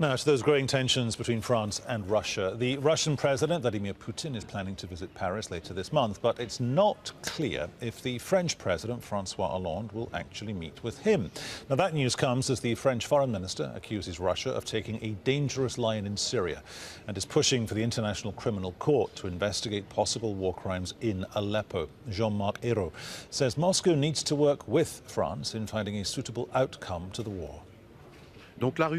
Now, to those growing tensions between France and Russia. The Russian President, Vladimir Putin, is planning to visit Paris later this month, but it's not clear if the French President, François Hollande, will actually meet with him. Now, that news comes as the French Foreign Minister accuses Russia of taking a dangerous line in Syria and is pushing for the International Criminal Court to investigate possible war crimes in Aleppo. Jean-Marc Ayrault says Moscow needs to work with France in finding a suitable outcome to the war. Russia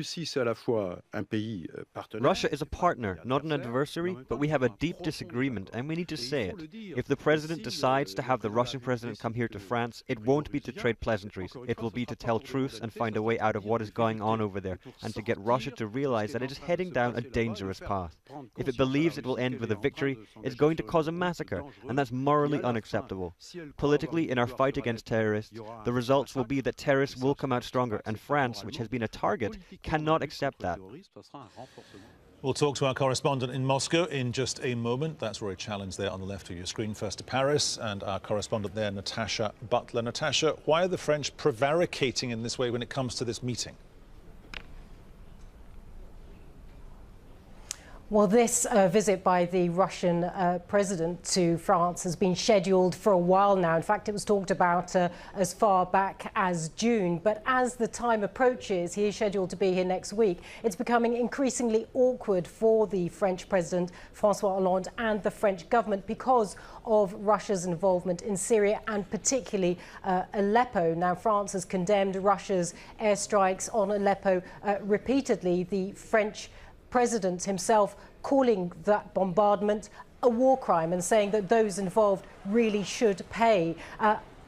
is a partner, not an adversary, but we have a deep disagreement and we need to say it. If the president decides to have the Russian president come here to France, it won't be to trade pleasantries. It will be to tell truths and find a way out of what is going on over there and to get Russia to realize that it is heading down a dangerous path. If it believes it will end with a victory, it's going to cause a massacre, and that's morally unacceptable. Politically, in our fight against terrorists, the results will be that terrorists will come out stronger, and France, which has been a target, cannot accept that. We'll talk to our correspondent in Moscow in just a moment. That's Rory Challenge there on the left of your screen. First to Paris, and our correspondent there, Natasha Butler. Natasha, why are the French prevaricating in this way when it comes to this meeting? Well, this visit by the Russian president to France has been scheduled for a while now. In fact, it was talked about as far back as June. But as the time approaches, he is scheduled to be here next week. It's becoming increasingly awkward for the French president, François Hollande, and the French government because of Russia's involvement in Syria and particularly Aleppo. Now, France has condemned Russia's airstrikes on Aleppo repeatedly. The French president himself calling that bombardment a war crime and saying that those involved really should pay.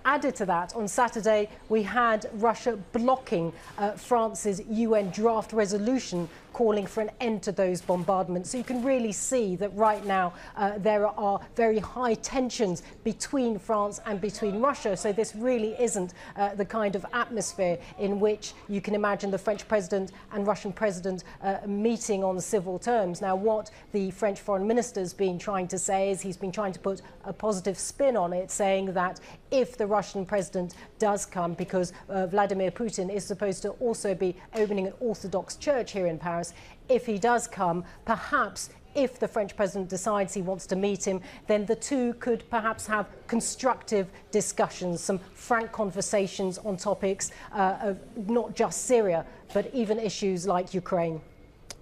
Added to that, on Saturday, we had Russia blocking France's UN draft resolution calling for an end to those bombardments. So you can really see that right now there are very high tensions between France and between Russia. So this really isn't the kind of atmosphere in which you can imagine the French president and Russian president meeting on civil terms. Now, what the French foreign minister's been trying to say is he's been trying to put a positive spin on it, saying that if the Russian president does come, because Vladimir Putin is supposed to also be opening an Orthodox church here in Paris, if he does come, perhaps if the French president decides he wants to meet him, then the two could perhaps have constructive discussions, some frank conversations on topics of not just Syria, but even issues like Ukraine.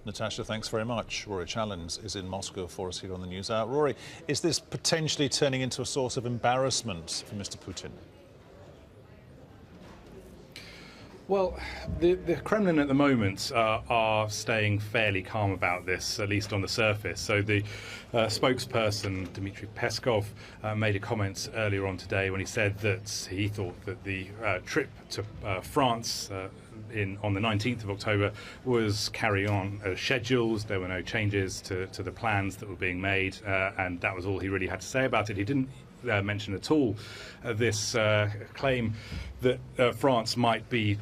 Natasha, thanks very much. Rory Challenge is in Moscow for us here on the News Hour. Rory, is this potentially turning into a source of embarrassment for Mr. Putin? Well, the Kremlin at the moment are staying fairly calm about this, at least on the surface. So the spokesperson, Dmitry Peskov, made a comment earlier on today when he said that he thought that the trip to France on the 19th of October was carrying on as scheduled. There were no changes to the plans that were being made, and that was all he really had to say about it. He didn't mention at all this claim that France might be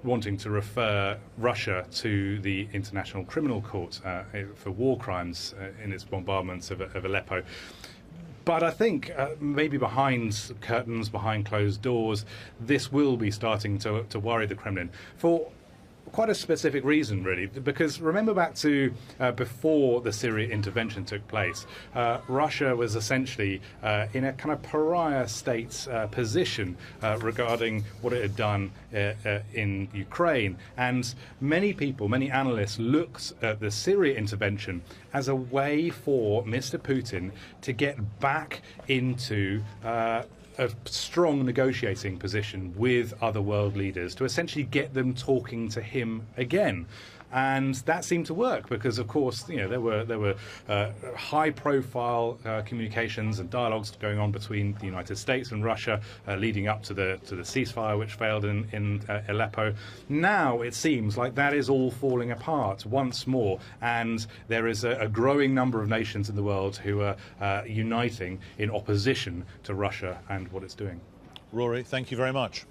wanting to refer Russia to the International Criminal Court for war crimes in its bombardments of Aleppo. But I think maybe behind curtains, behind closed doors, this will be starting to worry the Kremlin for quite a specific reason, really, because remember back to before the Syria intervention took place, Russia was essentially in a kind of pariah state position regarding what it had done in Ukraine. And many people, many analysts looked at the Syria intervention as a way for Mr. Putin to get back into a strong negotiating position with other world leaders to essentially get them talking to him again. And that seemed to work because, of course, you know, there were high-profile communications and dialogues going on between the United States and Russia leading up to the ceasefire, which failed in Aleppo. Now it seems like that is all falling apart once more, and there is a growing number of nations in the world who are uniting in opposition to Russia and what it's doing. Rory, thank you very much.